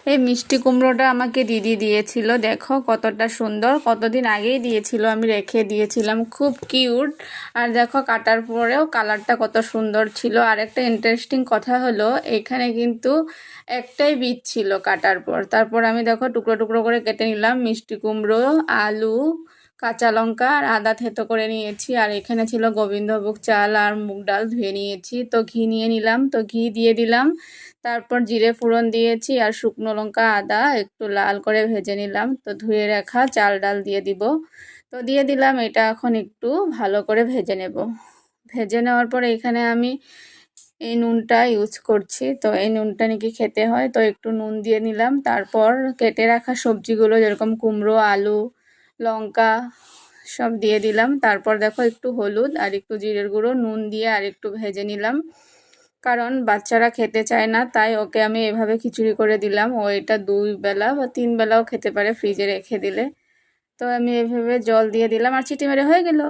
এই মিষ্টি কুমড়োটা আমাকে দিদি দিয়েছিল, দেখো কতটা সুন্দর, কতদিন আগেই দিয়েছিল, আমি রেখে দিয়েছিলাম, খুব কিউট। আর দেখো কাটার পরেও কালারটা কত সুন্দর ছিল। আর একটা ইন্টারেস্টিং কথা হলো, এখানে কিন্তু একটাই বীজ ছিল কাটার পর। তারপর আমি দেখো টুকরো টুকরো করে কেটে নিলাম মিষ্টি কুমড়ো, আলু, কাঁচা লঙ্কা আর আদা থেতো করে নিয়েছি। আর এখানে ছিল গোবিন্দভোগ চাল আর মুগ ডাল ধুয়ে নিয়েছি। তো ঘি নিয়ে নিলাম, তো ঘি দিয়ে দিলাম, তারপর জিরে ফোড়ন দিয়েছি আর শুকনো লঙ্কা আদা একটু লাল করে ভেজে নিলাম। তো ধুয়ে রাখা চাল ডাল দিয়ে দিব, তো দিয়ে দিলাম। এটা এখন একটু ভালো করে ভেজে নেব। ভেজে নেওয়ার পরে এখানে আমি এই নুনটা ইউজ করছি, তো এই নুনটা নাকি খেতে হয়, তো একটু নুন দিয়ে নিলাম। তারপর কেটে রাখা সবজিগুলো যেরকম কুমড়ো, আলু, লঙ্কা সব দিয়ে দিলাম। তারপর দেখো একটু হলুদ আর একটু জিরের গুঁড়ো, নুন দিয়ে আর একটু ভেজে নিলাম, কারণ বাচ্চারা খেতে চায় না, তাই ওকে আমি এভাবে খিচুড়ি করে দিলাম। ও এটা 2 বেলা বা 3 বেলাও খেতে পারে ফ্রিজে রেখে দিলে। তো আমি এভাবে জল দিয়ে দিলাম আর চিটি মেরে হয়ে গেল।